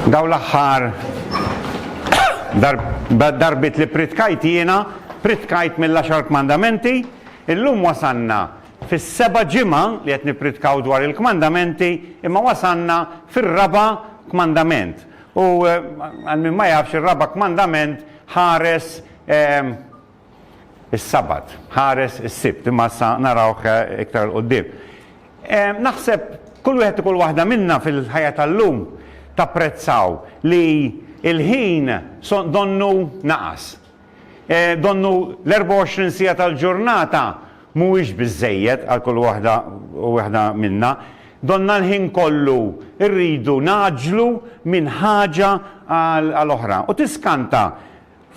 Daw l-aħħar darbit li pritkajt jiena, pritkajt mill-10 kmandamenti, illum wasanna fis-7 ġimgħa li qed nippritkaw dwar il-kmandamenti, imma wasanna fir-raba' kmandament. U għal min ma jafx ir-raba' kmandament ħares is-sabat, ħares is-sibt, imma sa narawh iktar qudiem. Naħseb kull wieħed kull waħda minna fil-ħajja tal-lum tapprezzaw li il-ħin donnu naqas. Donnu l-24 sija tal-ġurnata mhuwiex biżżejjed għal kull waħda minna. Donna l-ħin kollu irridu naġlu minn ħaġa għal oħra. U tiskanta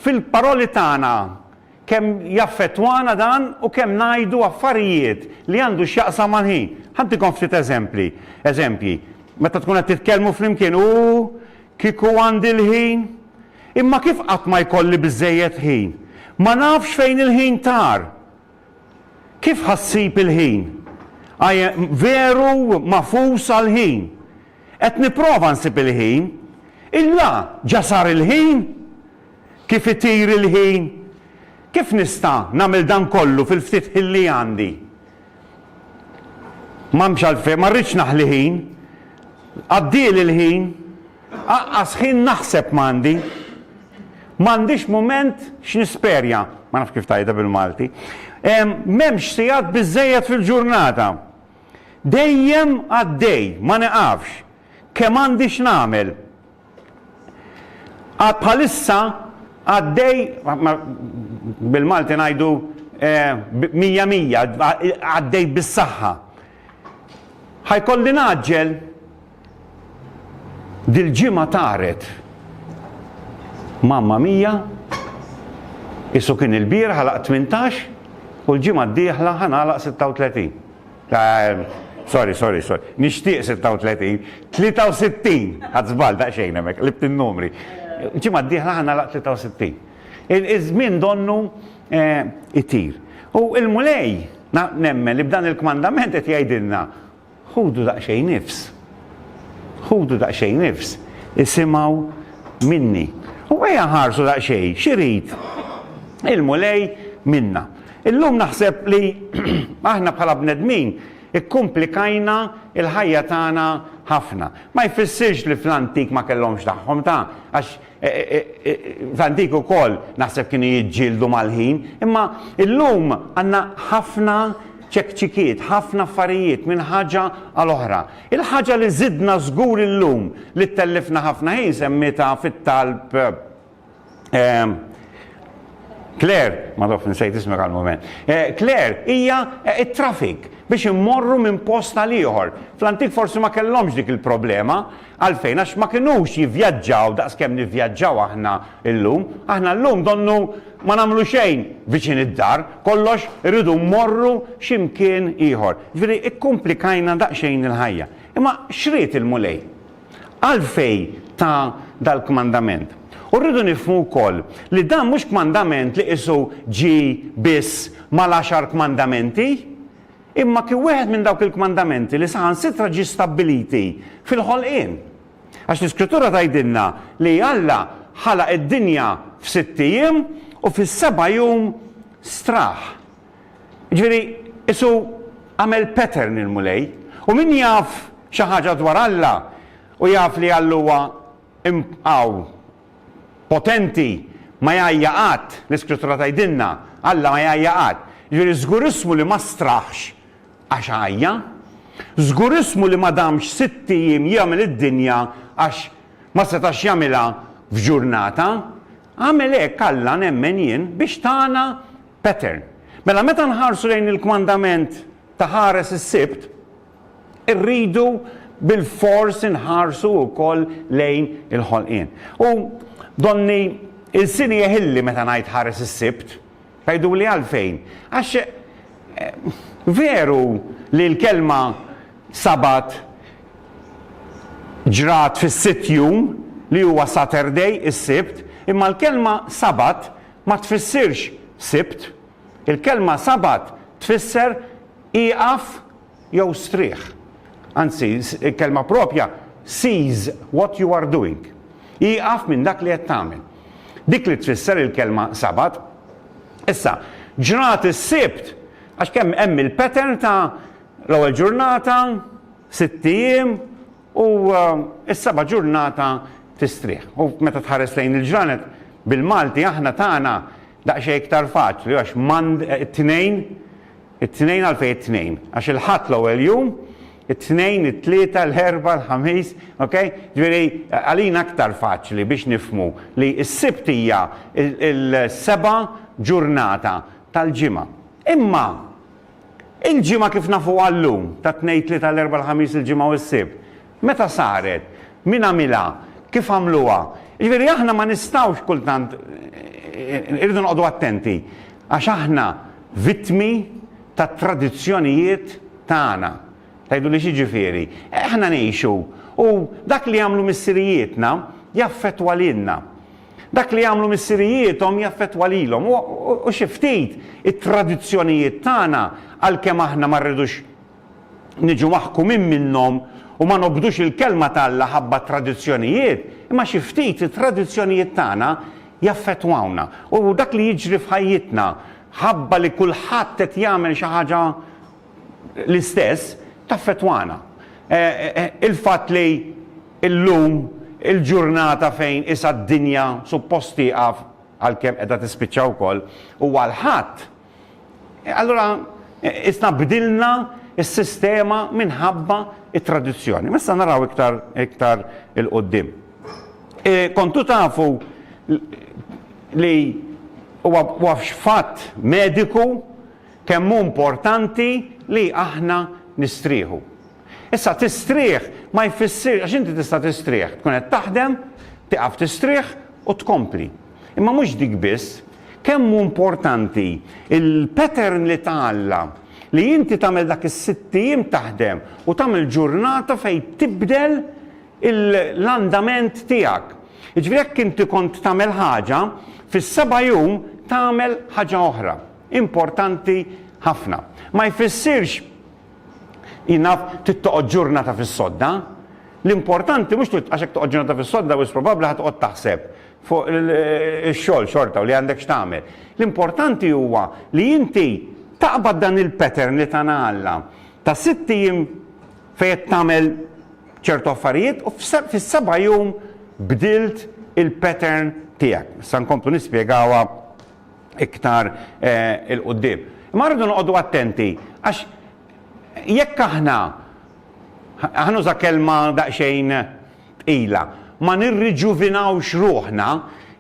fil-paroli tagħna kemm jaffettwana dan u kemm ngħidu affarijiet li għandu x'jaqsam mal-ħin. Ħaddikom ftit eżempji. Meta tkun qed titkellmu flimkien kieku għandi l-ħin, imma kif qatt ma jkolli biżżejjed ħin? Ma nafx fejn il-ħin tar. Kif ħassib il-ħin? Veru mafus għal-ħin. Qed nipprova nsib il-ħin, illa ġasar il-ħin. Kif itir il-ħin? Kif nista' nagħmel dan kollu fil-ftit ħin li għandi? M'hemmx għalfejn, ma rridx naħli ħin. Għaddiel il-ħin, aqqas ħin naħseb m'għandi. M'għandix mument x'nisperja, ma nafx kif tajda bil-Malti. M'hemmx sigħat biżżejjed fil-ġurnata. Dejjem għaddej, ma neqafx. Kemm għandi x'nagħmel. Bħalissa għaddej, bil-Malti ngħidu 100 għaddej bis-saħħa. Ħajkolli naġġel dil-ġimgħa taret. Mamma mija, issu kien il-bieraħ ħalaq 18 u l-ġimgħa d-dieħla ħanalaq 36. Sorry. Nixtieq 36, 63 ħadżbal daqsxejn hemmhekk, libt in-numri. Ġimgħa d-dieħla ħanalaq 63. Iż-żmien donnu itir. U l-mulej nemmen li b'dan il-kmandament qed jgħidilna ħudu daqsxejn nifs, isimgħu minni. U ejja ħarsu daqsxejn, x'irid il-mulej minna. Illum naħseb li aħna bħala bnedmin ikkumplikajna il-ħajja tagħna ħafna. Ma jfissirx li fl-antik ma kellhomx tagħhom għax fl-antik ukoll naħseb kienu jiġġieldu mal-ħin, imma illum għandna ħafna ċekċikiet, ħafna affarijiet minn ħaġa għal oħra. Il-ħaġa li żidna żgur illum li ttellifna ħafna ħin semmita fit-talb Claire, ma dof nsejt ismek għal-moment. Claire hija it-traffic biex immorru minn post għal ieħor. Fl-antik forsi ma kellhomx dik il-problema għalfejn għax ma kinux jivvjaġġaw daqskemm nivvjaġġaw aħna llum. Aħna llum donnu ma nagħmlu xejn viċin id-dar, kollox irridu mmorru x'imkien ieħor. Ġifieri ikkumplikajna daqsxejn il-ħajja. Imma xriet il-mulej? Għalfejn ta' dal-kmandament. U rridu nifhmu wkoll li dan mhux kmandament li qisu ġi biss mal-10 kmandamenti, imma kien wieħed minn dawk il-kmandamenti li saħansitra ġie stabbiliti fil-ħolqien. Għax l-Iskrittura tgħidilna li Alla ħalaq id-dinja f'6 ijiem u fis-7 jum straħ. Ġifieri isu għamel pattern il-mulej u min jaf xi ħaġa dwar Alla u jaf li Alla huwa potenti ma jgħajjaqat, l-Iskrittura tgħidilna, Alla ma jgħajjaqat. Ġifieri żgur ismu li ma straħx għax għajja, żgur ismu li ma damx 6 ijiem jagħmel id-dinja għax ma setax jagħmilha f'ġurnata, għamel hekk Alla nemmen jien biex tagħna pattern. Mela meta nħarsu lejn il-kmandament ta' ħares is-sibt, irridu bil-fors inħarsu wkoll lejn il-ħolqien. U donni il-sini jeħilli meta ngħid ħares is-sibt, tgħidu li għalfejn. Għax veru li l-kelma sabat ġrat fis-sitt jum li huwa Saturday is-sibt, imma l-kelma sabat ma tfissirx sibt. Il-kelma sabat tfisser iqaf jew strieħ. Anzi, il-kelma propja sees what you are doing. Iqaf minn dak li qed tagħmel. Dik li tfisser il-kelma sabat. Issa, ġurnat is-sibt, għax kemm hemm il-pattern ta' l-ewwel ġurnata, 6 ijiem u s-seba' ġurnata tistrieħ. U meta tħares lejn il-ġranet bil-Malti aħna tagħna daqsxejn iktar faċli għax it-tnejn għalfejn it-tnejn. Għax il-ħadd l-ewwel jum, it-tnejn, it-tlieta, l-erba', l-ħamis, okay? Ġifieri għalina aktar faċli biex nifhmu li s-sibt hija il-seba' ġurnata tal-ġimgħa. Imma il-ġimgħa kif nafu għallum ta' tnejn, tlieta, l-erba', l-ħamis, il-ġimgħa u s-sibt. Meta saret? Min għamilha? Kif għamluha? Ġifieri aħna ma nistgħux kultant irridu noqogħdu attenti għax aħna vittmi ta' tradizzjonijiet tagħna. Tajdu li xiġifieri. Aħna ngħixu u dak li jagħmlu missirijietna jaffettwa lilna. Dak li jagħmlu missirijiethom jaffettwa lilhom u xi ftit it-tradizzjonijiet tagħna għalkemm aħna ma rridux niġu maħkumin minnhom u ma nobdux il-kelma tal-Alla ħabba tradizzjonijiet, imma xi ftit it-tradizzjonijiet tagħna jaffettwawna. U dak li jiġri f'ħajjitna ħabba li kulħadd qed jagħmel xi ħaġa l-istess taffettwana. Il-fatt li llum il-ġurnata fejn issa d-dinja suppost tieqaf għalkemm qiegħda tispiċċa wkoll huwa l-ħadd. Allura isna bdilna is-sistema minħabba it-tradizzjoni. Messa naraw iktar il-qoddim. Kontu tafu li huwa fatt mediku kemm hu importanti li aħna nistrieħu. Issa tistrieħ ma jfissir għax inti tista' tistrieħ, tkun qed taħdem, tieqaf tistrieħ u tkompli. Imma mhux dik biss, kemm hu importanti il-pattern li tagħalla li inti tagħmel dak is-6 ijiem taħdem u tagħmel ġurnata fejn tibdel l-andament tiegħek. Jiġifieri jekk inti kont tagħmel ħaġa, fis-7 jum tagħmel ħaġa oħra. Importanti ħafna. Ma jfissirx jinaf tittoqgħod ġurnata fis-sodda. L-importanti mhux għax hekk toqgħod ġurnata fis-sodda wis probabbli ħad toqgħod taħseb fuq ix-xogħol xorta u li għandek x'tagħmel. L-importanti huwa li inti taqbad dan il-pattern li tagħna Alla ta' 6 ijiem fejn tagħmel ċertu affarijiet u fis-7 jum bdilt il-pattern tiegħek. Sa nkomplu nispjegawha iktar il-qudiem. Imma rridu noqogħdu attenti għax jekk aħna nuża kelma daqsxejn tqila, ma nirriġuvinawx ruħna,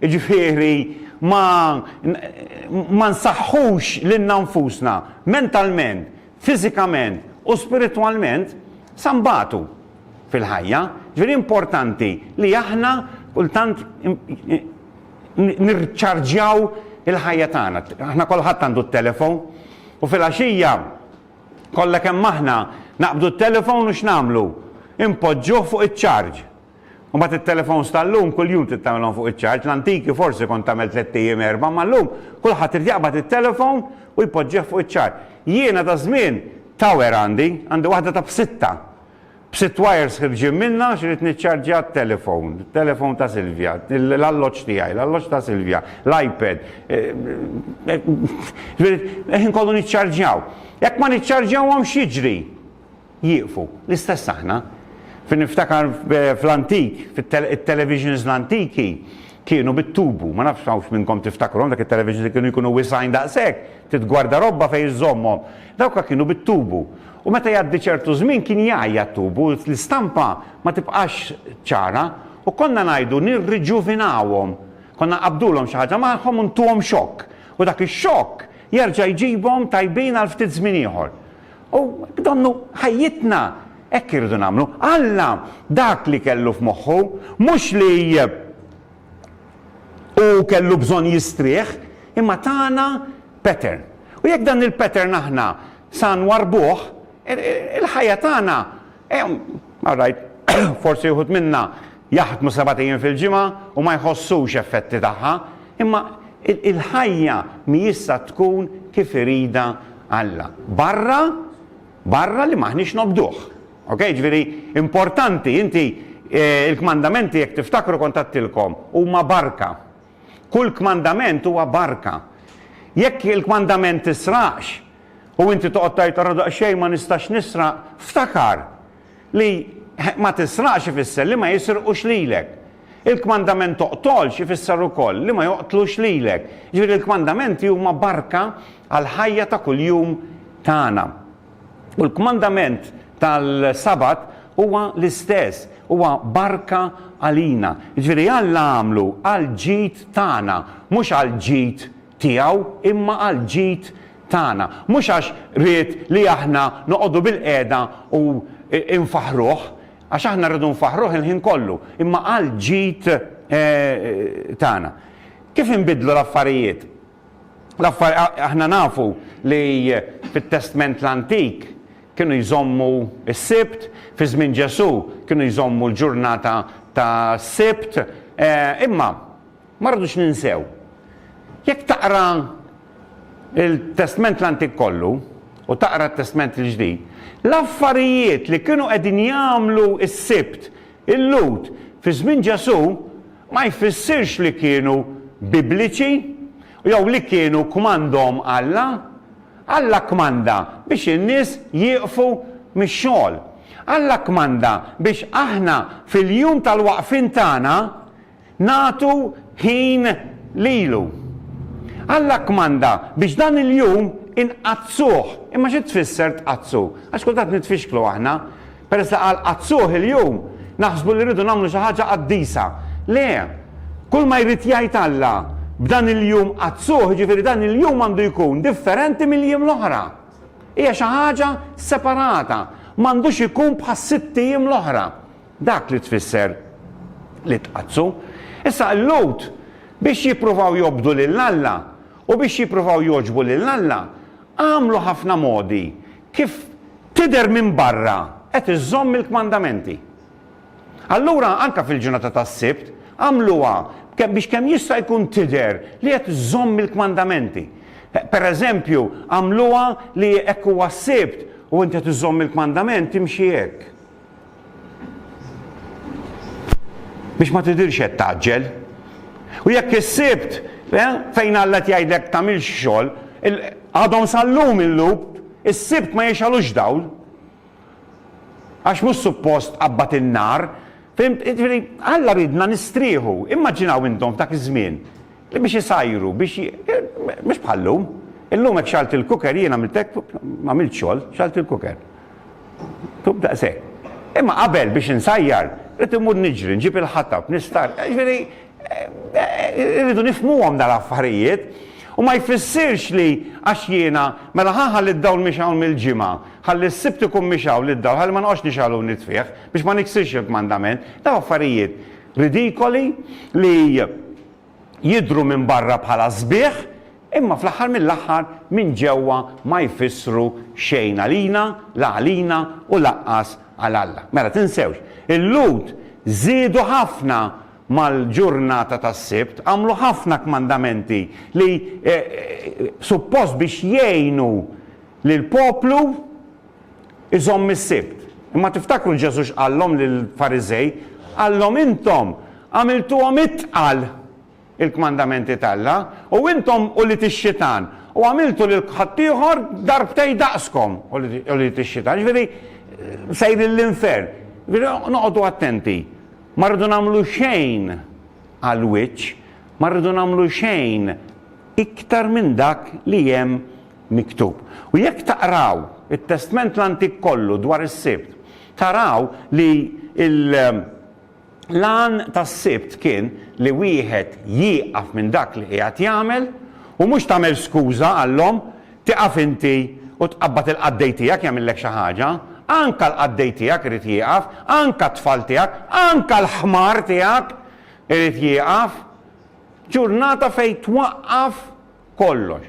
jiġifieri ma nsaħħux lilna nfusna mentalment, fiżikament u spiritwalment sambatu fil-ħajja. Ġifieri importanti li aħna kultant nirċarġjaw il-ħajja tagħna. Aħna kulħadd għandu t-telefon u fil-għaxija kollha kemm aħna naqbdu t-telefon u x'nagħmlu? Impoġġuh fuq iċ-ċarġ. U mbagħad it-telefons tal-lum kuljum tittamilhom fuq iċ-ċarġ. L-antiki forsi kont tagħmel 3 ijiem 4, ma llum kulħadd irid jaqbad it-telefon u jpoġġih fuq iċ-ċarġ. Jiena ta' żmien tower għandi waħda ta' b'6 wires ħirġin minna x'irid niċċarġja t-telefon, il-telefon ta' Silvja, l-alloġġ tiegħi, l-alloġġ ta' Silvja, l-iPad. Inkollu niċċarġjaw. Jekk ma niċċarġjawhom x'jiġri? Jieqfu. L-istess aħna. Niftakar fl-antik, fit-televisions l-antiki kienu bit-tubu, ma nafx hawnx minnkom tiftakruhom dak it-televisions kienu jkunu wisajn daqshekk, titgwarda robba fejn iżommhom. Dawk kienu bit-tubu. U meta jgħaddi ċertu żmien kien jgħajja t-tubu, l-istampa ma tibqax ċara u konna ngħidu nirriġuvinawhom. Konna qabdulhom xi ħaġa magħhom u ntuhom xokk. U dak ix-xokk jerġa' jġibhom tajbin għal ftit żmien ieħor. U donnu ħajjitna hekk irridu nagħmlu. Alla dak li kellu f'moħħu mhux li u kellu bżonn jistrieħ, imma tagħna pattern. U jekk dan il-pattern aħna sa nwarbuh, il-ħajja tagħna forsi jħud minna jaħdmu 7 ijiem fil-ġimgħa u ma jħossux effetti tagħha, imma il-ħajja mhijissa tkun kif irida Alla. Barra li maħniex nobduh. Okay, ġifieri importanti inti il-kmandamenti jekk tiftakru kontattilkom huma barka. Kull kmandament huwa barka. Jekk il-kmandament tisraqx u inti toqgħod tgħid ara daqsxejn ma nistax nisraq, ftakar li ma tisraqx ifisser li ma jisirqux lilek. Il-kmandament toqtolx ifisser ukoll li ma joqtlux lilek. Ġifieri il-kmandamenti huma barka għal ħajja ta' kuljum tagħna. U l-kmandament tal-Sabat huwa l-istess, huwa barka għalina. Ġifieri Alla għamlu għal ġid tagħna, mhux għal ġid tiegħu imma għal ġid tagħna. Mhux għax ried li aħna noqogħdu bil-qiegħda u infaħruh, għax aħna rridu nfaħruh il-ħin kollu, imma għal ġid tagħna. Kif inbidlu l-affarijiet? Aħna nafu li fit-Testament l-Antik kienu jżommu s-Sibt, fi żmien Ġesu kienu jżommu l-ġurnata ta' Sibt, imma ma rridux ninsew. Jekk taqra il-Testament l-Antik kollu u taqra t-Testament l-ġdid, l-affarijiet li kienu qegħdin jagħmlu s-Sibt, il-Lut, fi żmien Ġesu ma jfissirx li kienu bibliċi jew li kienu kmandhom Alla kmanda biex in-nies jieqfu mix-xogħol. Alla kmanda biex aħna fil-jum tal-waqfin tagħna nagħtu ħin lilu. Alla kmanda biex dan il-jum inqazzuh. Imma xi tfisser tqazzuh? Għax kultant nitfixklu aħna, peress li qal qazzuh il-jum naħsbu li rridu nagħmlu xi ħaġa qaddisa. Le, kull ma jrid jgħid Alla b'dan il-jum qazzuh, ġifieri dan il-jum għandu jkun differenti mill-jiem l-oħra. Hija xi ħaġa separata, m'għandux ikun bħas 6 jiem l-oħra. Dak li tfisser li tqazzu. Issa l-Lut biex jippruvaw jobdu lil Alla u biex jippruvaw joġbu lil Alla għamlu ħafna modi kif tidher minn barra qed iżomm il-kmandamenti. Allura anke fil-ġurnata tas-Sibt għamluha biex kemm jista' jkun tidher li qed iżomm il-kmandamenti. Pereżempju, għamluha li hekk huwa s-Sibt u inti qed iżomm il-kmandamenti imxi hekk. Biex ma tidirx qed taġġel. U jekk is-Sibt fejn Alla jgħidlek tagħmilx xogħol, għadhom sal-lum il-lub, is-Sibt ma jexalux dawl. Għax mhux suppost qabad in-nar. Alla ridna nistrieħu, immaġinaw intom f'dak iż-żmien li biex isajru, biex bħallum. Illum hekk xalt il-kuker jiena għamiltek m'għamilt xogħol, xalt il-kuker. Tub daqshekk. Imma qabel biex insajjar, rid imur niġri, nġib il-ħatab, nistar. Irridu nifhmuhom dal-affarijiet u ma jfissirx li għax jiena mela ħalli d-dawl mixaw mill-ġimgħa, ħalli s-Sibt ikun mixaw lid-dawl, ħalli ma noqgħodx nixalu nitfieħ biex ma niksirx il-kmandament. Daw affarijiet ridikoli li jidhru minn barra bħala sbieħ, imma fl-aħħar mill-aħħar minn ġewwa ma jfissru xejn għalina, la għalina u laqqas għal Alla. Mela tinsewx, il-Lut żiedu ħafna mal-ġurnata tas-Sibt, għamlu ħafna kmandamenti li suppost biex jgħinu lil poplu iżomm is-Sibt. Imma tiftakru Ġesu x'qallhom lill-Fariżej, għallhom intom għamiltuhom itqal il-kmandamenti tal-Alla u intom u li tix-xitan u għamiltu lil ħaddieħor darbtej daqskom u li tix-xitan. Ġifieri sejr l-infern. Noqogħdu attenti. Ma rridu nagħmlu xejn għall-wiċċ, ma rridu nagħmlu xejn iktar minn dak li hemm miktub. U jekk taqraw it-Testament l-Antik kollu dwar is-Sibt, taraw li l-għan tas-Sibt kien li wieħed jieqaf minn dak li qiegħed jagħmel u mhux tagħmel skuża għalhom tieqaf inti u tqabbad il-qaddej tiegħek jagħmellek xi ħaġa. Anka l-qaddej tiegħek irid jieqaf, anka t-tfal tiegħek, anka l-ħmar tiegħek irid jieqaf. Ġurnata fejn twaqqaf kollox.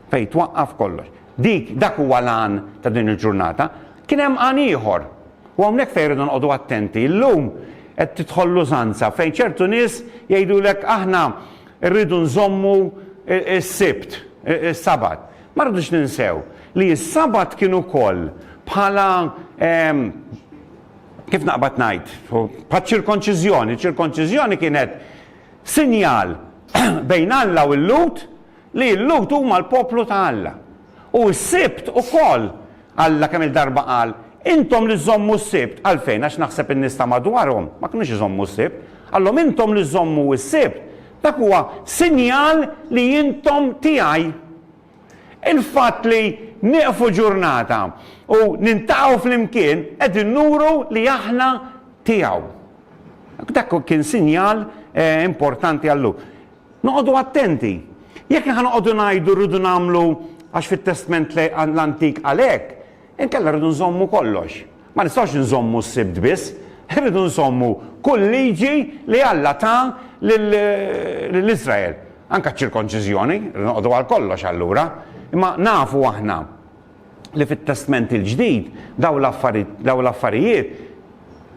Fejn twaqqaf kollox. Dak huwa l-għan ta' din il-ġurnata. Kien hemm għan ieħor. U hawnhekk fejn irridu noqogħdu attenti. Illum qed tidħol l-użanza fejn ċertu nies jgħidulek aħna rridu nżommu s-Sibt, is-Sabat. Ma rridux ninsew li s-Sabat kienu wkoll bħala kif naqbad ngħid, bħat ċirkonċiżjoni kienet sinjal bejn Alla u l-Lut li l-Lut huma l-poplu ta' Alla. U s-Sibt ukoll Alla kemm il-darba qal, intom li żommu s-Sibt għalfejn għax naħseb in-nies ta' madwarhom ma kinux iżommu s-Sibt, għallhom intom li żommu s-Sibt, dak huwa sinjal li intom tiegħi. Il-fatt li nieqfu ġurnata u nintaqgħu flimkien qegħdin nuru li aħna tiegħu. Dak kien sinjal importanti għallu. Noqogħdu attenti. Jekk ħanoqogħdu ngħidu rridu nagħmlu għax fit-Testament l-Antik għalhekk, inkella rridu nżommu kollox. Ma nistgħux nżommu s-Sibt biss, rridu nżommu kull liġi li Alla ta' lill-Iżrael. Anke ċirkonċiżjoni, noqogħdu għal kollox allura. Imma nafu aħna li fit-Testament il-ġdid daw l-affarijiet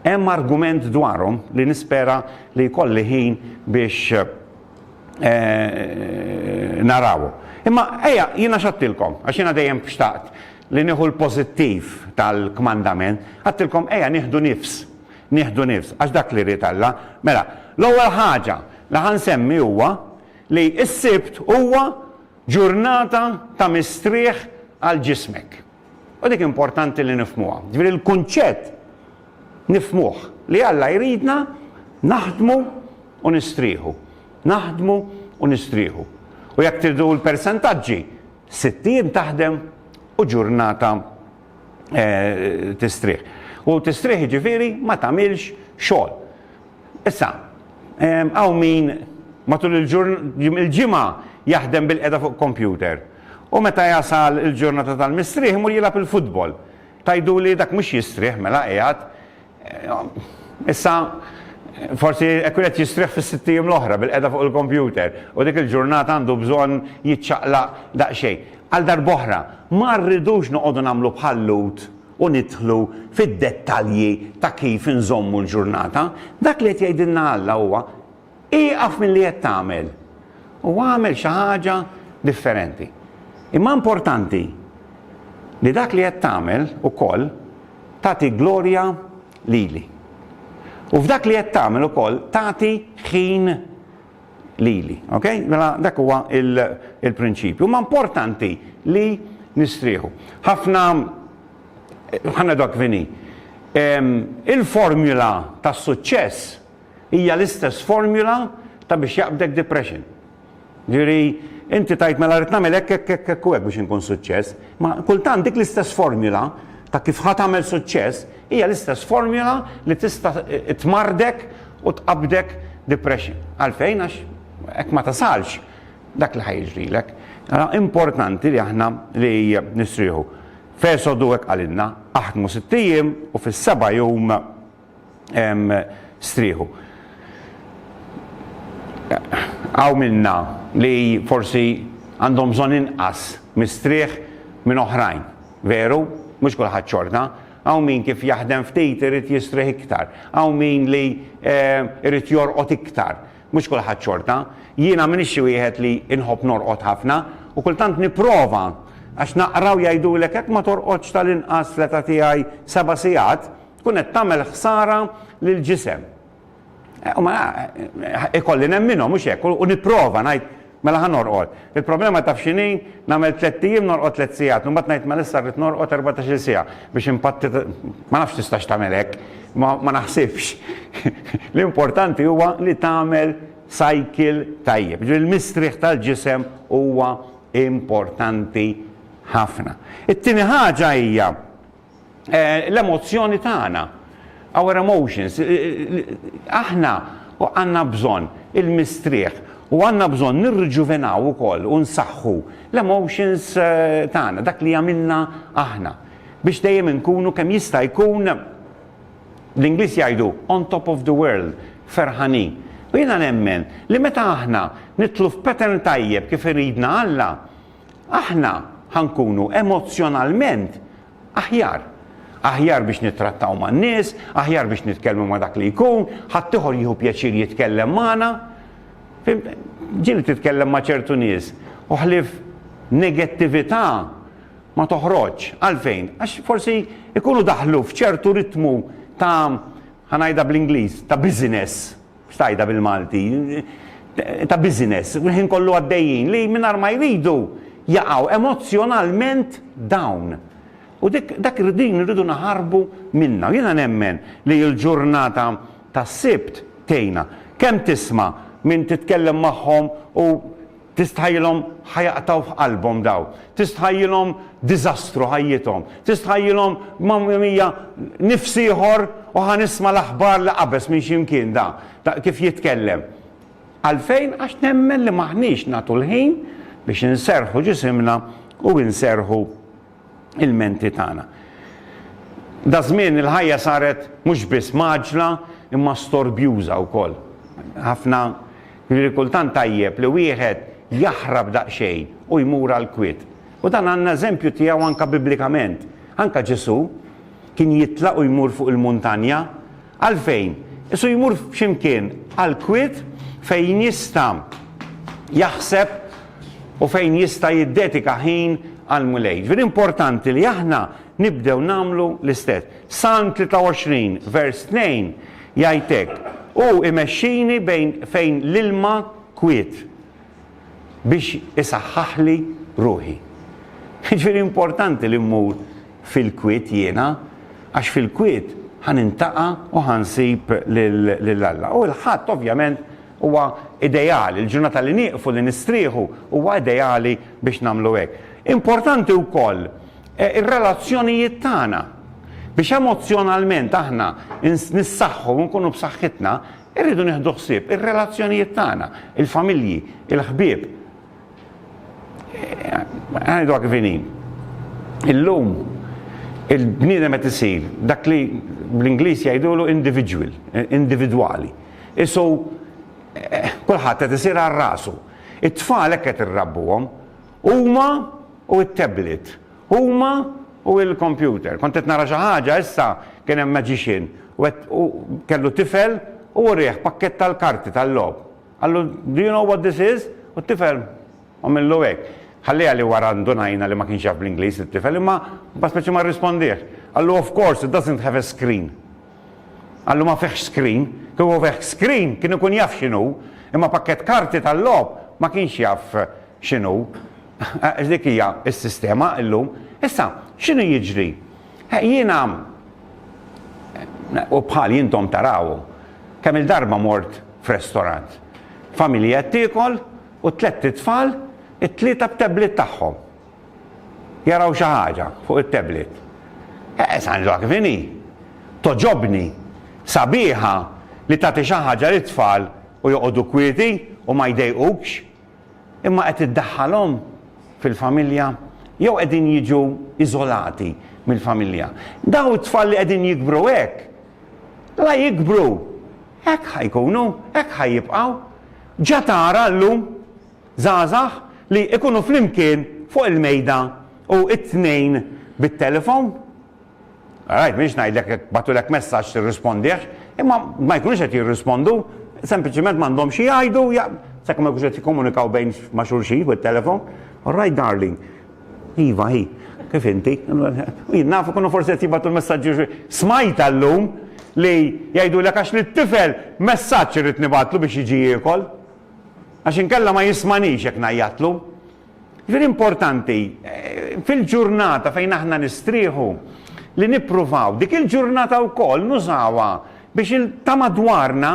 hemm argument dwarhom li nispera li jkolli ħin biex narawu. Imma jiena xattilkom, għax jiena dejjem xtaqt li nieħu l-pożittiv tal-kmandament, għattilkom nieħdu nifs, għax dak li rrid Alla. Mela, l-ewwel ħaġa li ħansemmi huwa li s-Sibt huwa ġurnata ta' mistrieħ għal ġismek. U dik importanti li nifhmuha. Ġifieri l-kunċett nifhmuh li Alla jridna naħdmu u nistrieħu. Naħdmu u nistrieħu. U jekk tridu l-persentaġġi, 60 taħdem u ġurnata tistrieħ. U tistrieħ ġifieri ma tagħmilx xogħol. Issa, hawn min matul il-ġimgħa jaħdem bil-qeda fuq computer. U meta jasal il-ġurnata tal-mistrieħ imur jilgħab il-futbol. Tajdu li dak mhux jistrieħ mela qiegħed. Issa forsi qed jistrieħ fis-sittijiem l-oħra bil-qeda fuq il-computer u dik il-ġurnata għandu bżonn jiċċaqlaq daqsxejn. Għal darb'oħra ma rridux noqogħdu nagħmlu bħal Lut u nidħlu fid-dettalji ta' kif inżommu l-ġurnata. Dak li qed jgħidilna Alla huwa ieqaf milli qed tagħmel u għamel xi ħaġa differenti. Imma importanti li dak li qed tagħmel ukoll tagħti glorja lili. U f'dak li qed tagħmel ukoll tagħti ħin lili. Okay? Mela dak huwa il-prinċipju. Ma importanti li nistrieħu. Ħafna dak vini. Il-formula tas-suċċess hija l-istess formula ta' biex jaqbdek depression. Ġiri, inti tajt mela rrid nagħmel hekk biex inkun suċċess, ma kultant dik l-istess formula ta' kif ħadd tagħmel suċċess hija l-istess formula li tista' tmardek u tqabdek depression. Għalfejn għax hekk ma tasalx dak li ħajġrilek. Importanti li aħna li nistrieħu. F'Esodu hekk għalilna aħdmu 6 ijiem u fis-7 jum strieħu. Għaw minna li forsi għandhom bżonn inqas mistrieħ minn oħrajn. Veru, mhux kulħadd xorta, għaw min kif jaħdem ftit irid jistrieħ iktar, għaw min li irid jorqod iktar, mhux kulħadd xorta. Jiena m'iniex xi wieħed li inħobb norqod ħafna u kultant nipprova għax naqraw jgħidulek hekk ma torqodx tal-inqas l-età tiegħi 7 sigħat, tkun qed tagħmel ħsara lill-ġisem. U ma ikolli nemminhom mhux hekk u nipprova ngħid mela ħanorqod. Il-problema taf x'inhi nagħmel 3 ijiem norqod 3 sigħat, u mbagħad ngħid ma issa rrid norqod 14-il siegħa biex impatti ma nafx tistax tagħmel hekk, ma naħsibx. L-importanti huwa li tagħmel cycle tajjeb. Il-mistrieħ tal-ġisem huwa importanti ħafna. It-tieni ħaġa hija l-emozzjoni tagħna. Our emotions, aħna għanna bżon il-mistrieħ u għanna bżon nirġuvenaw ukoll u nsaħħu l-emotions tagħna, dak li għamilna aħna biex dejjem nkunu kemm jista' jkun l-Ingliż jgħidu on top of the world, ferħanin. U jiena nemmen li meta aħna nitlu f'pattern tajjeb kif iridna Alla, aħna ħankunu emozjonalment aħjar. Aħjar biex nittrattaw ma' n-nies, aħjar biex nitkellmu ma' dak li jkun, ħadd ieħor jieħu pjaċir jitkellem magħna. Ġieli titkellem ma' ċertu nies u ħlief negattività ma toħroġ. Għalfejn? Għax forsi ikunu daħlu f'ċertu ritmu ta' ħanajda bl-Ingliż, ta' business, xtajda bil-Malti, ta' business, ħin kollu għaddejjin li minnar ma jridu jaqaw emozjonalment down. U dak din rridu naħarbu minna. Jiena nemmen li l-ġurnata ta' sibt tejna. Kemm tisma' min titkellem magħhom u tistħajlhom ħajaqtaw f'qalbhom daw. Tistħajlhom diżastru ħajjithom. Tistħajlhom mamma mija nifsi ieħor u ħanisma' l-aħbar li qabeż minn x'imkien da kif jitkellem. Għalfejn għax nemmen li maħniex nagħtu l-ħin biex inserħu ġisimna u inserħu il-menti tagħna. Da żmien il-ħajja saret mhux biss maġla imma storbjuża wkoll. Ħafna kultant tajjeb li wieħed jaħrab daqsxejn u jmur għal kwiet. U dan għandna eżempju tiegħu anke biblikament. Anke Ġesu kien jitlaq u jmur fuq il-muntanja għalfejn. Isu jmur f'ximkien għal kwiet fejn jista' jaħseb u fejn jista' jiddetika ħin għal mulej. Ġifieri importanti li aħna nibdew nagħmlu l-istess. Salm 23 vers 2 jgħidlek u imexxini fejn l-ilma kwiet biex isaħħaħli ruħi. Ġifieri importanti li mmur fil-kwiet jiena għax fil-kwiet ħanintaqa' u ħansib lill-Alla. U l-ħadd ovvjament huwa ideali, il-ġurnata li nieqfu li nistrieħu huwa ideali biex nagħmlu hekk. Importanti wkoll ir-relazzjonijiet tagħna biex emozjonalment aħna nissaħħu u nkunu b'saħħitna, irridu nieħdu ħsieb ir-relazzjonijiet tagħna, il-familji, il-ħbieb. Għanidu għakvini. Illum il-bniedem qed isir dak li bl-Ingliż jgħidulu individwali. Isu kulħadd qed isir għal rasu. It-tfal hekk qed irrabbuhom huma u t-tablet, huma u l-computer. Kont qed nara xi ħaġa issa kien hemm magician u kellu tifel u rieħ pakkett tal-karti tal-lob. Għallu, do you know what this is? U t-tifel għamillu hekk. Ħallija li wara ndunajna li ma kienx jaf bl-Ingliż it-tifel, imma speċi ma rrispondiex. Għallu, of course, it doesn't have a screen. Għallu ma feħx screen, kieku feħx screen kien ikun jaf x'inhu, imma pakkett karti tal-lob ma kienx jaf x'inhu. Dik hija s-sistema llum. Issa, x'inhu jiġri? Jiena u bħal jintom taraw kemm il-darba mort f'restorant. Familja tiekol u tliet tfal, it-tlieta b'tablet tagħhom. Jaraw xi ħaġa fuq it-tablet. Sanġu kifini. Toġobni sabiħa li tagħti xi ħaġa lit-tfal u joqogħdu kwieti u ma jdejqukx, imma qed iddaħħalhom fil-familja jew qegħdin jiġu iżolati mill-familja. Daw it-tfal li qegħdin jikbru hekk, la jikbru, hekk ħajkunu, hekk ħajjibqgħu. Ġa tara llum żgħażagħ li ikunu flimkien fuq il-mejda u it-tnejn bit-telefon. Rajt, minix ngħidlek batulek messaġġ tirrispondiex, imma ma jkunux qed jirrispondu, sempliċement m'għandhomx jgħidu, sakemm ma jkunux qed jikkomunikaw bejn ma' xulxin bit-telefon. All right, darling. Iva, hi, kif inti? Nafu kunu forsi qed jibgħatu l-messaġġi smajt llum li jgħidulek għax li t-tifel messaġġ irid nibatlu biex jiġi jiekol. Għax inkella ma jismanix jekk ngħajjatlu. Ġifieri importanti fil-ġurnata fejn aħna nistrieħu li nippruvaw dik il-ġurnata wkoll nużawha biex ta' madwarna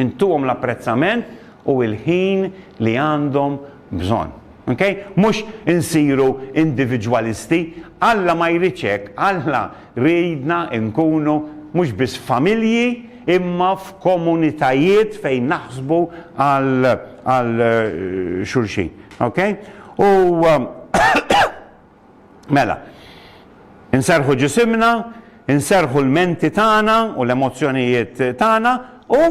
intuhom l-apprezzament u l-ħin li għandhom bżonn. Okay? Mhux insiru individwalisti, Alla ma jridx hekk, Alla ridna nkunu mhux biss familji imma f'komunitajiet fejn naħsbu għal xulxin. Okay? U mela, inserħu ġisimna, inserħu l-menti tagħna u l-emozzjonijiet tagħna u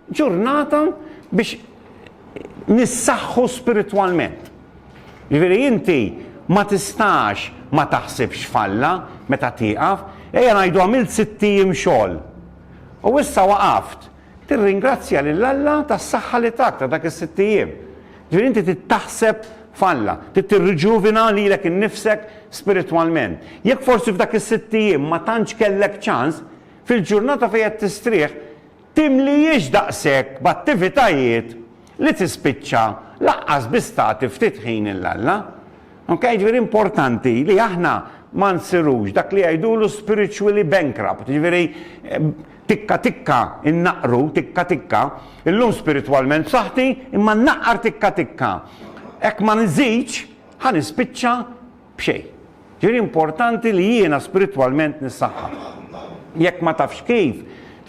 ġurnata biex nissaħħu spiritwalment. Ġifieri inti ma tistax ma taħsibx falla meta tieqaf, ejja ngħidu għamilt 60 xogħol. U issa waqaft, tirringrazzja lill-Alla tas-saħħa li tak ta' dak is-60. Ġifieri inti tittaħseb falla, tirriġuvina lilek innifsek spiritwalment. Jekk forsi f'dak is-60 ma tantx kellek ċans, fil-ġurnata fejn qed tistrieħ timlijiex daqshekk b'attivitajiet li tispiċċa laqqas bistati ftit ħin il-Alla. Ġifieri importanti li aħna ma nsirux dak li jgħidulu spiritually bankrupt, ġifieri tikka innaqru, tikka, illum spiritualment saħti imma naqqar tikka. Hekk ma nżidx ħa nispiċċa b'xejn. Ġifieri importanti li jiena spiritualment nissaħħa. Jekk ma tafx kif,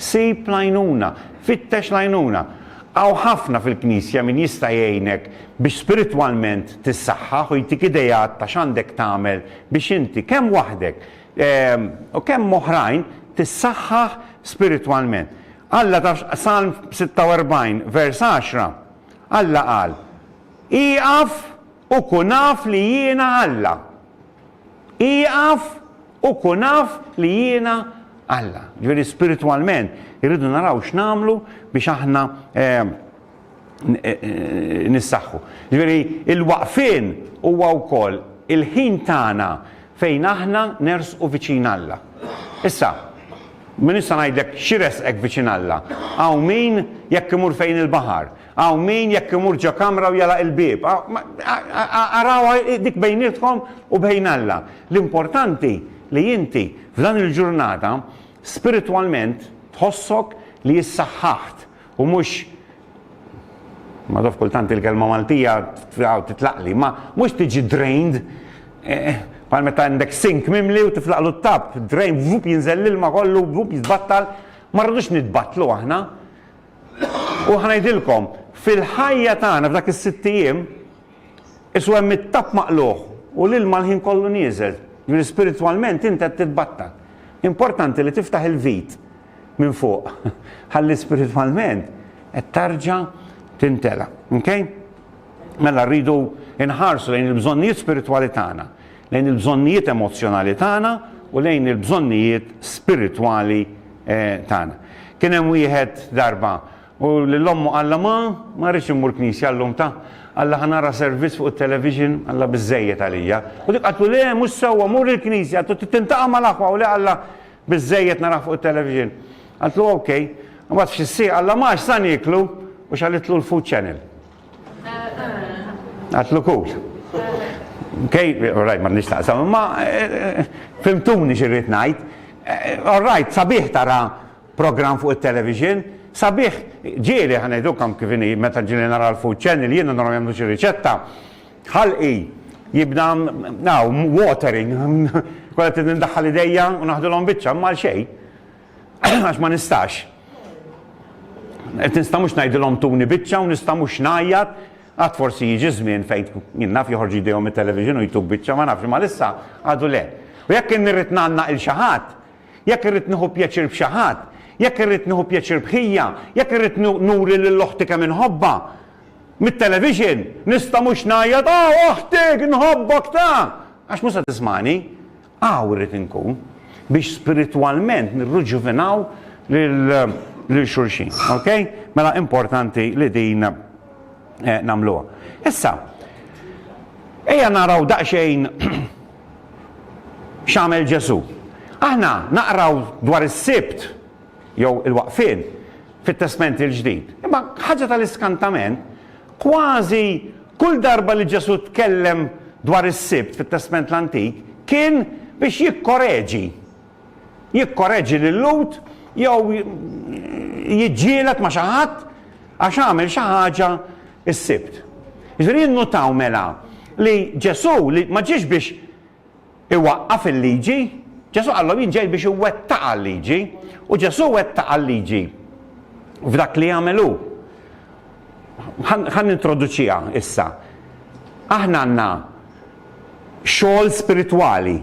sib lajnuna, fittex lajnuna. Għaw ħafna fil-Knisja min jista' jgħinek biex spiritualment tissaħħaħ u jtik idejat ta' x'għandek tagħmel biex inti kemm waħdek u kemm oħrajn tissaħħaħ spiritualment. Alla ta' Salm 46 vers 10 Alla qal: Iqaf u kun naf li jiena Alla. Iqaf u kun naf li jiena Alla. Ġifieri spiritualment irridu naraw x'namlu biex aħna nissaħħu. Ġifieri il-waqfien huwa wkoll il-ħin tagħna fejn aħna nersqu viċin Alla. Issa, min issa ngħidlek x'resqek viċin Alla. Hawn min jekk imur fejn il-baħar, hawn min jekk imur ġo kamra u jalaq il-bieb. Araw dik bejnietkom u bejn Alla. L-importanti li inti f'dan il-ġurnata spiritualment tħossok li jissaħħaħt u mhux ma dof kultant il-kelma Maltija titlaqli, ma mhux tiġi drained bħal meta għandek sink mimli u tiflaqlu t-tab, drain vup jinżel l-ilma kollu, vup jitbattal, ma rridux nitbattlu aħna. U ħanajdilkom, fil-ħajja tagħna f'dak is-6 ijiem isu hemm it-tab maqluħ u l-ilma l-ħin kollu nieżel. Spiritualment inti qed titbattal. Importanti li tiftaħ il-vit minn fuq, ħalli spiritualment qed tarġa' tintela. Okay? Mela rridu inħarsu lejn il-bżonnijiet spirituali tagħna, lejn il-bżonnijiet emozjonali tagħna u lejn il-bżonnijiet spirituali tagħna. Kien hemm wieħed darba u l-ommu qalla ma rridx immur knisja llum ta' Alla ħanara servizz fuq it-television, Alla biżejjed għalija. U dik qatlu le mhux sewwa mur il-knisja, tintaqa' mal-aħwa u le Alla biżejjed nara fuq it-television. Għatlu okej, u mbagħad f'xi Alla ma x'san jiklu u x'għalitlu l-Food Channel. Għatlu cool. Okay, alright, ma nixtaqsam, ma fimtuni xirrit ngħid. Alright, sabiħ tara program fuq it-television, sabiħ ġieli ħanejdukam kif inhi meta ġieli nara l-Food Channel jiena nara jagħmlu xi riċetta. Ħalqi jibda watering, kollha tindaħħal idejja u naħdulhom biċċa mal xejn. Għax ma nistax. Nista' mhux ngħidilhom tuni biċċa u nista' mhux ngħajjat, għad forsi jiġi żmien fejn jien naf joħorġu idejhom it-television u jtuk biċċa ma nafx ma issa għadu le. U jekk irrid nagħnaq il xi ħadd, jekk irrid nieħu pjaċir b'xi ħadd, jekk irrid nieħu pjaċir bħija, jekk irrid nuri lill-oħti kemm inħobba mit-television, nista' mhux ngħajjad oħtik inħobbok ta' għax mhux se tismani, irrid inkun biex spiritualment nirruġuvinaw lil xulxin. Okay? Mela importanti li din nagħmluha. Issa, ejja naraw daqsxejn x'għamel Ġesu. Aħna naqraw dwar is-sibt jew il-waqfien fit-Testament il-ġdid. Imma ħaġa tal-iskantament, kważi kull darba li Ġesu tkellem dwar is-sibt fit-Testament l-Antik kien biex jikkoreġi lil-Lut jew jiġġieled ma' xi ħadd għax għamel xi ħaġa is-sibt. Jiġifieri nnutaw mela li Ġesu li ma ġiex biex iwaqqaf il-liġi, Ġesu għallhom jien ġej biex iwettaqa l-liġi, u Ġesu wettaqa l-liġi f'dak li għamelu. Ħan introduċiha issa. Aħna għandna xogħol spiritwali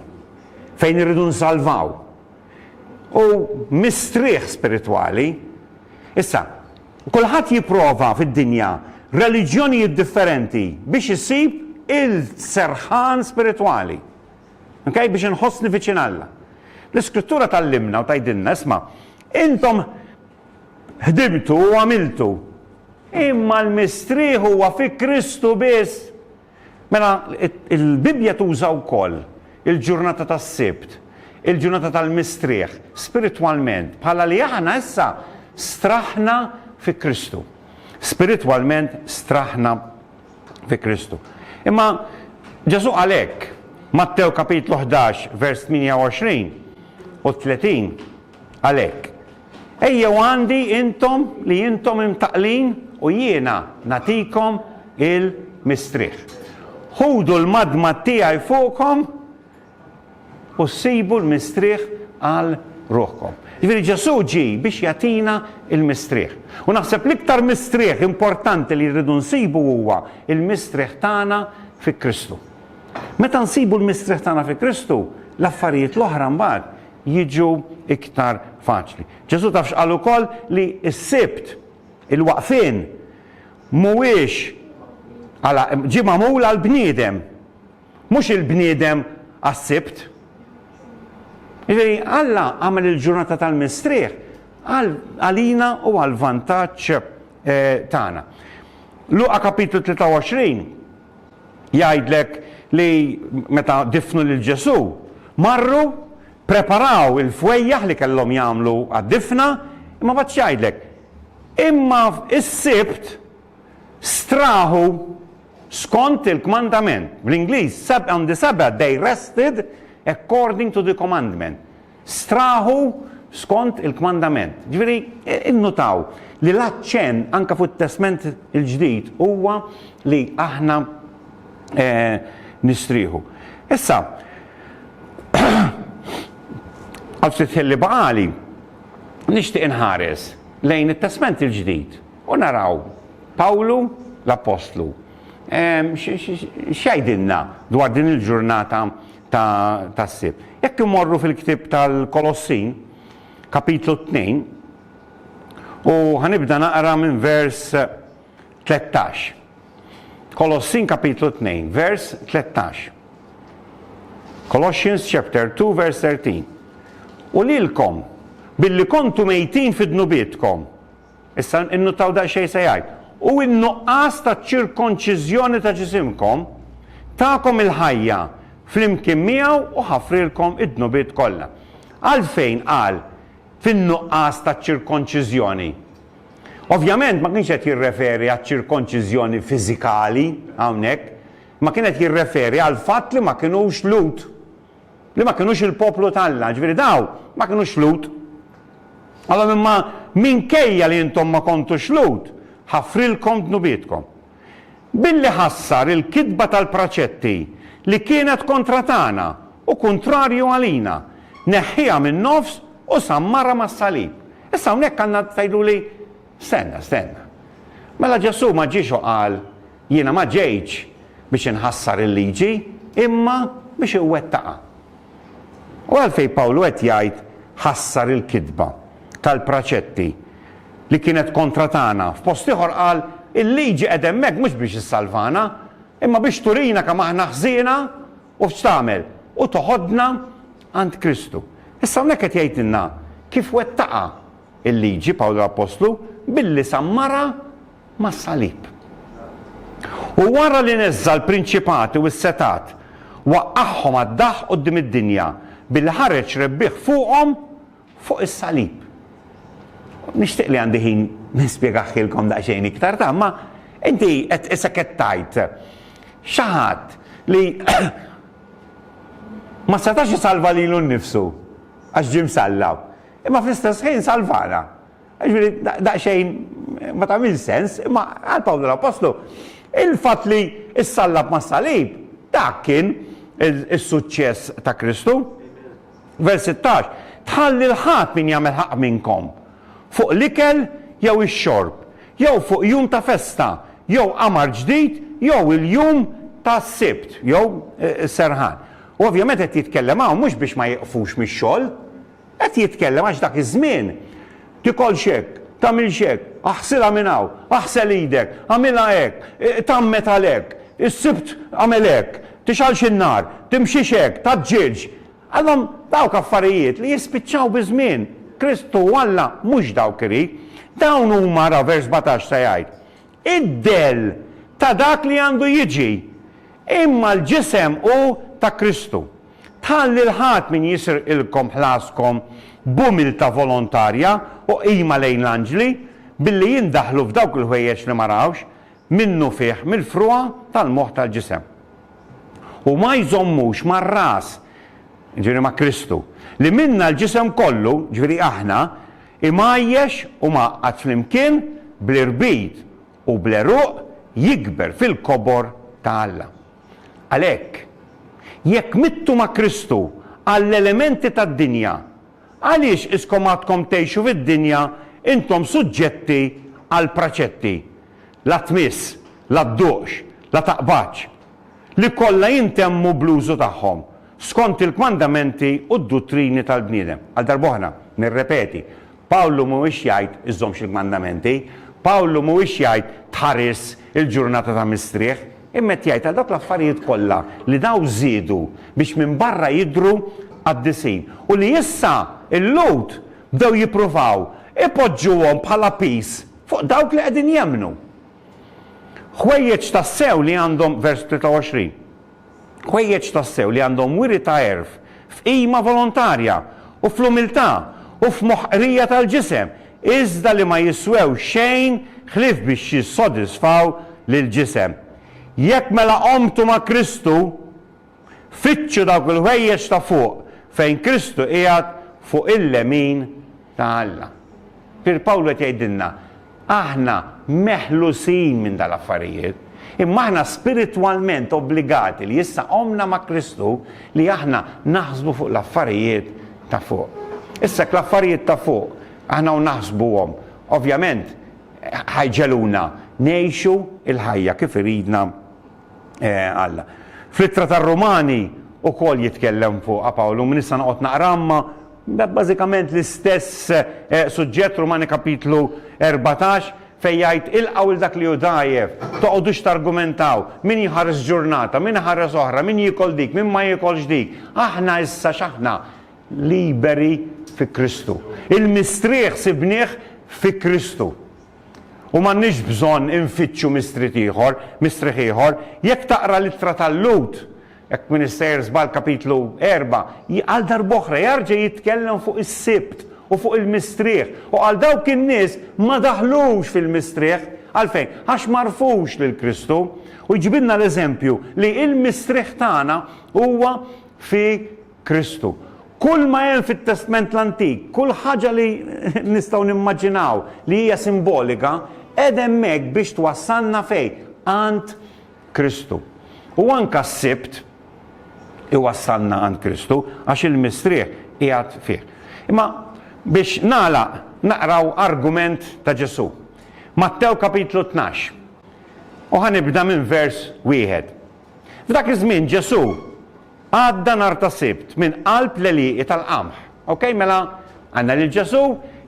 fejn irridu nsalvaw. U mistrieħ spiritwali. Issa, kulħadd jipprova fid-dinja reliġjonijiet differenti biex isib il-serħan spiritwali. Okay? Biex inħossni viċin Alla. L-Iskrittura tal-limna u tajdinna, isma, intom ħdimtu u għamiltu, imma l-mistrieħ huwa fi Kristu biss. Mela, il-Bibja tuża wkoll il-ġurnata tas-sibt, il-ġurnata tal-mistrieħ, spiritualment, bħala li aħna issa straħna fi Kristu. Spiritualment straħna fi Kristu. Imma Ġesu għalhekk, Matteo kapitlu 11, vers 28 u 30, għalhekk. Ejjew għandi intom li intom imtaqlin u jiena natikom il-mistrieħ. Ħudu l-madma tiegħi fuqkom u ssibu l-mistrieħ għal ruħkom. Ġifieri Ġesu ġi biex jagħtina il-mistrieħ. U naħseb l-iktar mistrieħ importanti li rridu nsibu huwa il-mistrieħ tagħna fi Kristu. Meta nsibu l-mistrieħ tagħna fi Kristu, l-affarijiet l-oħra mbagħad jiġu iktar faċli. Ġesu tafx qal ukoll li s-sibt, il-waqfien, mhuwiex ġie magħmul għall-bniedem, mhux il-bniedem għas-sibt. Ġifieri Alla għamel il-ġurnata tal-mistrieħ għalina u għall-vantaġġ tagħna. Luqa kapitlu 23 jgħidlek li meta difnu lil Ġesu marru preparaw il-fwejjaħ li kellhom jagħmlu għad-difna, imma bad jgħidlek imma is-sibt straħu skont il-kmandament. Bl-Ingliż, on the Sabbath they rested according to the commandment. Straħu skont il-kmandament. Ġifieri innotaw li l-aċċenn anke fuq it-Testament il-ġdid huwa li aħna nistrieħu. Issa, għal titħelli baqali, nixtieq inħares lejn it-Testament il-ġdid u naraw Pawlu l-Apostlu x'jgħidilna dwar din il-ġurnata tas-sibt. Jekk imorru fil-ktieb tal-Kolossin, kapitlu 2, u ħanibda naqra minn vers 13. Kolossin kapitlu 2, vers 13. Colossians chapter 2, vers 13. U lilkom, billi kontu mejtin fid-nubietkom, issa innutaw da xej se jgħid, u n-nuqqas ta' ċirkonċiżjoni ta' ġisimkom, ta'kom il-ħajja flimkien miegħu u ħafrilkom id-nubiet kollha. Għalfejn qal fin-nuqqas ta' ċirkonċiżjoni. Ovvjament ma kienx qed jirreferi għal ċirkonċiżjoni fiżikali hawnhekk, ma kien qed jirreferi għal fatt li ma kinux Lut, li ma kinux il-poplu tal-Alla, ġifieri daw ma kinux Lut. Allora imma minkejja li intom ma kontux Lut, ħafrilkom dnubietkom. Billi ħassar il-kidba tal-praċetti li kienet kontra tagħna u kontrarju għalina, neħħiha minn nofs u sammara mas-salib. Issa hawnhekk għandna tgħidu li stenna. Mela Ġesu ma ġiex qal jiena ma ġejtx biex inħassar il-liġi, imma biex iwettaqa. U għalfejn Pawlu qed jgħid ħassar il-kidba tal-praċetti li kienet kontra tagħna. F'post ieħor qal il-liġi qed hemmhekk mhux biex issalvana, imma biex turina kemm aħna ħżiena u x'tagħmel u toħodna għand Kristu. Issa hawnhekk qed jgħidilna kif wettaqa il-liġi Pawlu l-Apostlu billi sammara mas-salib. U wara li neżza l-prinċipati u s-setat waqqaħħom għad-daħ quddiem id-dinja billi ħareġ rebbieħ fuqhom fuq is-salib. Nixtieq li għandi ħin nispjegaħilkom daqsxejn iktar ta' ma inti qed issa qed tajt xi ħadd li ma setax isalva lilu nnifsu għax ġie msallaw. Imma fl-istess ħin salvana. Ġifieri daqsxejn ma tagħmel sens, imma għal Pawlu l-Apostlu il-fatt li issallab mas-salib dak kien is-suċċess ta' Kristu. Vers 16, tħalli l-ħadd min jagħmel ħaq minnkom fuq l-ikel jew ix-xorb, jew fuq jum ta' festa, jew qamar ġdid, jew il-jum ta' sibt, jew serħan. U ovvjament qed jitkellem hawn mhux biex ma jeqfux mix-xogħol, qed jitkellem għax dak iż-żmien tikol xek, tagħmel xek, aħsilha minn hawn, aħsel idek, għamilha hekk, tammet għalhekk, is-sibt għamel hekk, tixalx in-nar, timxix hekk, taġġielx. Għallhom dawk affarijiet li jispiċċaw biż-żmien. Kristu Alla mhux dawk irid, dawn huma ra vers 17 se jgħid. Id-del ta' dak li għandu jiġi, imma l-ġisem u ta' Kristu. tħalli l-ħadd min jisir ilkom ħlaskom b'umilta volontarja u qima lejn l-anġli billi jindaħlu f'dawk il-ħwejjeġ li ma rawx minnu fih mill-fruqa tal-moħħ tal-ġisem. U ma jżommux mar-ras, ġifieri ma' Kristu, li minna l-ġisem kollu, ġifieri aħna, imajjex u maqqat flimkien bl-irbit u bl-eruq jikber fil-kobor ta' Alla. Għalhekk, jekk mittu ma' Kristu għall-elementi tad-dinja, għaliex iskom għadkom tgħixu fid-dinja intom suġġetti għal praċetti, la tmiss, la dduqx, la taqbaċ, li kollha jintemmu bl-użu tagħhom skont il-kmandamenti u d-duttrini tal-bniedem. Għal darb'oħra, nirrepeti, Pawlu mhuwiex jgħid iżżommx il-kmandamenti, Pawlu mhuwiex jgħid tħares il-ġurnata ta' mistrieħ, imma jgħid għal dak l-affarijiet kollha li daw żiedu biex minn barra jidhru għad-disin. U li issa il-Lut bdew jippruvaw ipoġġuhom bħala pis fuq dawk li qegħdin jemmnu. Ħwejjeġ tas-sew li għandhom vers 23. Ħwejjeġ tas-sew li għandhom wiri ta' erf f'qima volontarja u fl-umiltà u f'moħqrija tal-ġisem, iżda li ma jiswew xejn ħlief biex jissodisfaw lill-ġisem. Jekk mela qomtu ma' Kristu, fittxu dawk il-ħwejjeġ ta' fuq fejn Kristu qiegħed fuq il-lemin ta' Alla. Pir Pawlu qed jgħidilna, aħna meħlusin minn dal-affarijiet, imma aħna spiritualment obbligati li issa qomna ma' Kristu li aħna naħsbu fuq l-affarijiet ta' fuq. Issa l-affarijiet ta' fuq aħna u naħsbuhom, ovvjament ħajġeluna ngħixu il-ħajja kif iridna Alla. Fl-ittra tar-Rumani ukoll jitkellem fuq Pawlu, min issa noqgħod naqramma bażikament l-istess suġġett Rumani kapitlu 14 fejn jgħid ilqgħu il dak li hu dgħajjef, toqgħodux targumentaw min jħares ġurnata, min ħares oħra, min jiekol dik, min ma jiekolx dik. Aħna issa x'aħna liberi fi Kristu. Il-mistrieħ sibnieh fi Kristu. U m'għandniex bżonn infittxu mistrieħ ieħor, jekk taqra l-ittra tal-Lut, jekk Minister żball kapitlu 4, għal darb'oħra jarġa' jitkellem fuq is-sibt u fuq il-mistrieħ. U għal dawk in-nies ma daħlux fil-mistrieħ għalfejn għax marfux lil Kristu u jġibilna l-eżempju li il-mistrieħ tagħna huwa fi Kristu. Kull ma hemm fit-Testament l-Antik, kull ħaġa li nistgħu nimmaġinaw li hija simbolika qed hemmhekk biex twassalna fejn għand Kristu. U anke s-sibt iwassalna għand Kristu għax il-mistrieħ qiegħed fih. Imma biex nagħlaq naqraw argument ta' Ġesu. Mattew kapitlu 12. U ħanibda minn vers 1. F'dak iż-żmien Ġesu għadda nhar ta' sibt minn qalb l-għelieqi tal-qamħ. Ok, mela għandna lil Ġesu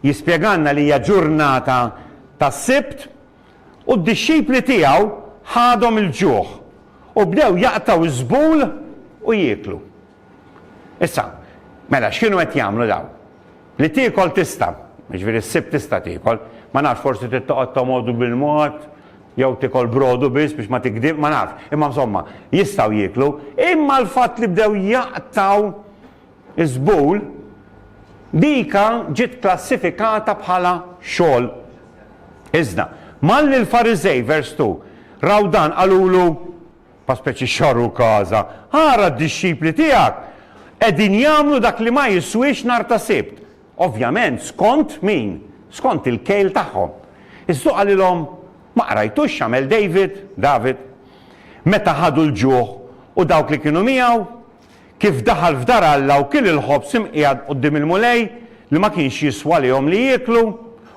jispjegalna li hija ġurnata tas-sibt u d-dixxipli tiegħu ħadhom il-ġuħ u bdew jaqtaw iż-żbul u jieklu. Issa, mela x'kienu qed jagħmlu daw? Li tiekol tista', jiġifieri s-sibt tista' tiekol, ma nafx forsi tittoqgħod tomodu bil-mod, jew tikol brodu biss biex ma tikdib, ma nafx, imma insomma jistgħu jieklu, imma l-fatt li bdew jaqtaw iż-żbul dika ġiet klassifikata bħala xogħol. Iżda, malli l-Fariżej vers 2 raw dan qalulu pa speċi xorru każa, ħara d-dixxipli tiegħek qegħdin jagħmlu dak li ma jiswix nhar ta' sibt. Ovvjament skont min? Skont il-kejl tagħhom. Iżdu qalilhom ma qrajtux x'għamel David, meta ħadu l-ġuħ u dawk li kienu miegħu, kif daħal f'dar Alla u kien il-ħobs imqiegħed quddiem il-mulej li ma kienx jiswa lihom li jieklu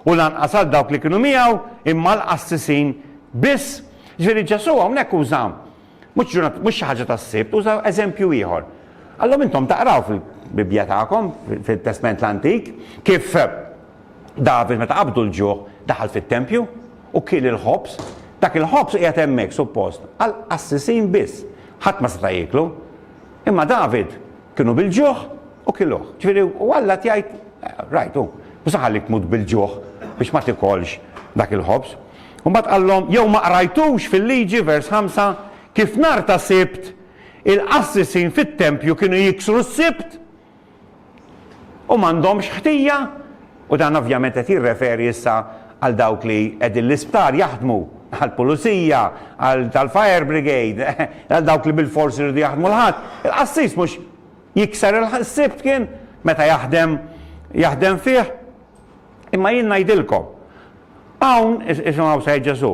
u lanqas għal dawk li kienu miegħu imma l-qassisin biss. Ġifieri Ġesu hawnhekk uża mhux xi ħaġa tas-sibt, uża eżempju ieħor. Allhom intom taqraw fil-Bibja tagħkom fit-Testament l-Antik kif David meta qabdu l-ġuħ daħal fit-tempju u kiel il-ħobs, dak il-ħobs qiegħed hemmhekk suppost għal qassisin biss. Ħadd ma seta' jieklu, imma David kienu bil-ġuħ u kiluh. Ġifieri u Alla jgħid rajtu, mhux ħallik tmut bil-ġuħ biex ma tikolx dak il-ħobs. U mbagħad qallhom jew ma qrajtux fil-liġi vers 5 kif nhar ta' sibt il-qassisin fit-tempju kienu jiksru s-sibt u m'għandhomx ħtija. U dan ovvjament qed jirreferi issa għal dawk li qegħdin l-isptar jaħdmu, għall-pulizija, għall-fire brigade, għal dawk li bil-forsi rridu jaħdmu l-ħadd. Il-qassis mhux jikser il-sibt kien meta jaħdem fih. Imma jien ngħidilkom, hawn isimgħu Sejħ Ġesu,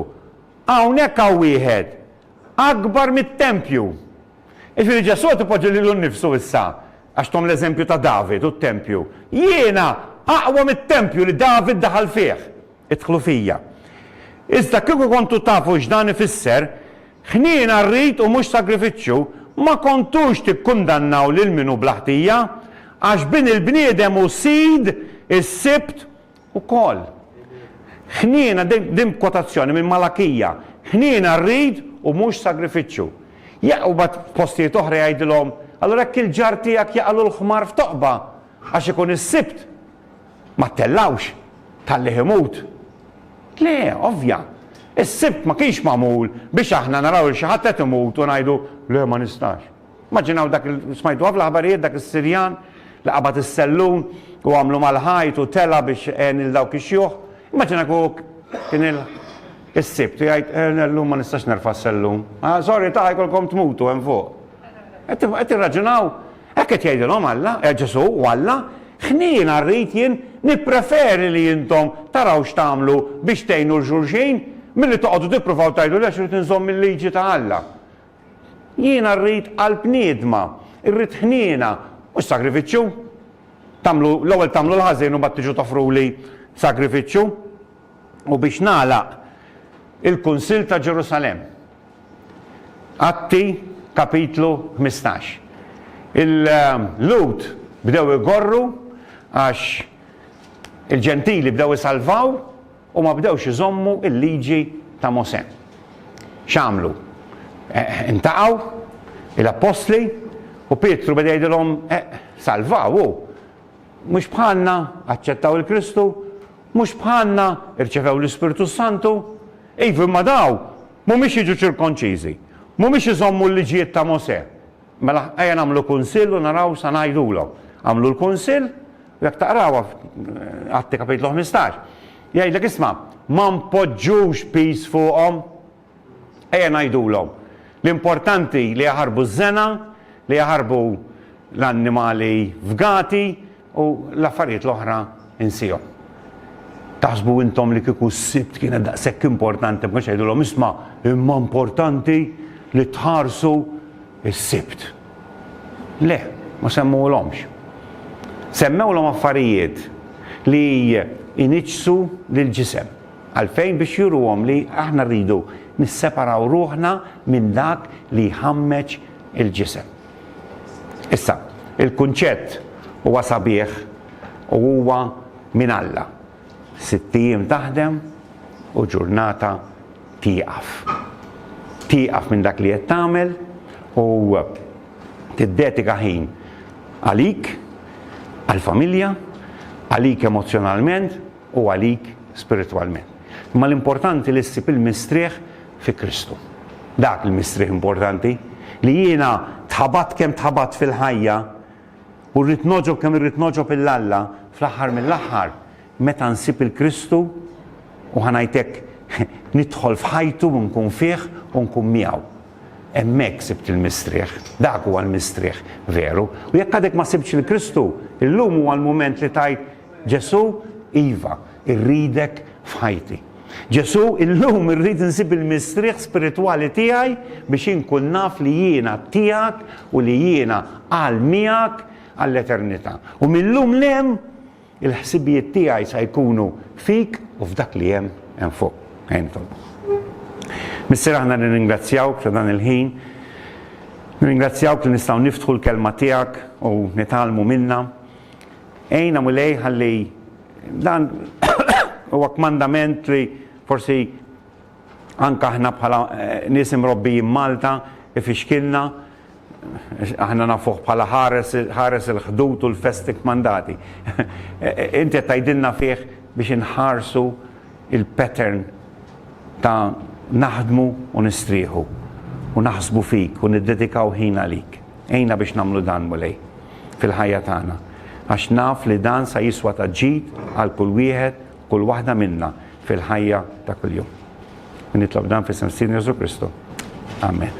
hawnhekk hawn wieħed akbar mit-tempju. Iġifieri Ġesu tipoġġi lilu nnifsu issa għax tom l-eżempju ta' David u t-tempju. Jiena aqwa mit-tempju li David daħal fih. Idħlu fija. Iżda kieku kontu tafu x'dan ifisser, ħniena rrid u mhux sagrifiċċju, ma kontux tikkundannaw lil minu bl-ħtija għax bin il-bniedem u sid is-sibt ukoll. Ħniena din kwotazzjoni minn Malakija, ħniena rrid u mhux sagrifiċċju. Jaqgħu bad postijiet oħra jgħidilhom, allura hekk il-ġar tiegħek jaqalu l-ħmar f'toqba għax ikun is-sibt. Ma tellawx tal-li ħimut. Le, ovvja. Is-sibt ma kienx magħmul biex aħna naraw il xi ħadd qed imut u ngħidu le ma nistax. Immaġinaw dak smajtu fl-aħbarijiet dak is-Sirjan li qabad is-sellun u għamlu mal-ħajt u tela biex il dawk ix-xjuħ. Immaġina kien is-sibt jgħid llum ma nistax nerfa' s-sellun. Sorry ta' jkollkom tmutu hemm fuq. Qed irraġunaw, hekk qed jgħidilhom Alla, Ġesu u Alla, ħniena rrid jien nippreferi li intom taraw x'tagħmlu biex tgħinu l-xulxin milli toqgħodu tippruvaw tgħidu lex irid inżomm il-liġi ta' Alla. Jiena rrid qalb niedma, irrid ħniena mhux sagrifiċċju. L-ewwel tagħmlu l-ħażin u mbagħad tiġu toffruli sagrifiċċju. U biex nagħlaq il-Kunsill ta' Ġerusalemm. Atti kapitlu 15. Il-Lut bdew igorru għax il-ġentili bdew isalvaw u ma bdewx iżommu il-liġi ta' Mosè. X'għamlu? Intaqgħu l-apostli u Pietru beda jgħidilhom salvaw hu. Mhux bħalna aċċettaw il-Kristu, mhux bħalna irċevew l-Ispiritu Santu, imma daw mhumiex jiġu ċirkonċiżi, mhumiex iżommu l-liġijiet ta' Mosè. Mela ejja nagħmlu kunsill u naraw sa ngħidulhom. Għamlu l-kunsill u jekk taqrawha Atti kapitlu 15. Jgħidlek isma' ma npoġġux pis fuqhom, ejja ngħidulhom. L-importanti li jaħarbu ż-żena, li jaħarbu l-annimali fgati u l-affarijiet l-oħra insihom. Taħsbu intom li kieku s-sibt kienet daqshekk importanti biex jgħidulhom isma' imma importanti li tħarsu is-sibt. Le, ma semmewlhomx. Semmewlhom affarijiet li iniġsu lill-ġisem. Għalfejn biex juruhom li aħna rridu nisseparaw ruħna minn dak li jħammeġ il-ġisem. Issa, il-kunċett huwa sabiħ u huwa minn Alla. 6 ijiem taħdem u ġurnata tieqaf. Tieqaf minn dak li qed tagħmel u tiddedika ħin għalik, għall-familja, għalik emozjonalment u għalik spiritualment. Ma l-importanti li ssib il-mistrieħ fi Kristu. Dak il-mistrieħ importanti li jiena tħabat kemm tħabat fil-ħajja u rrid noġob kemm irrid noġob il-Alla fl-aħħar mill-aħħar meta nsib il-Kristu u ħanajtek nidħol f'ħajtu u nkun fih u nkun miegħu. Hemmhekk sibt il-mistrieħ, dak huwa l-mistrieħ veru. U jekk għadek ma sibx il-Kristu, illum huwa l-mument li tajt Ġesu iva, irridek f'ħajti. Ġesu illum irrid insib il-mistrieħ spiritwali tiegħi biex inkun naf li jiena tiegħek u li jiena għal miegħek għall-eternità. U millum lem il-ħsibijiet tiegħi se jkunu fik u f'dak li hemm fuq. Mister aħna nirringrazzjawk ta' dan il-ħin, nirringrazzjawk li nistgħu niftħu l-kelma tiegħek u nitalmu minnha. Ejna mulej ħalli dan huwa kmandament li forsi anke aħna bħala nies imrobbijin Malta ifixkilna, aħna nafuh bħala ħares il-ħdud u l-festi kmandati. Inti tgħidilna fih biex inħarsu il-pattern ta' naħdmu u nistrieħu. U u naħsbu fik u niddedikaw ħin għalik. Ejna biex namlu dan mulej fil-ħajja tagħna. Għax naf li dan sa jiswa ta' ġid għal kull wieħed, kull waħda minna fil-ħajja ta' kuljum. Nitlob dan fis-sem Jesu Kristu. Amen.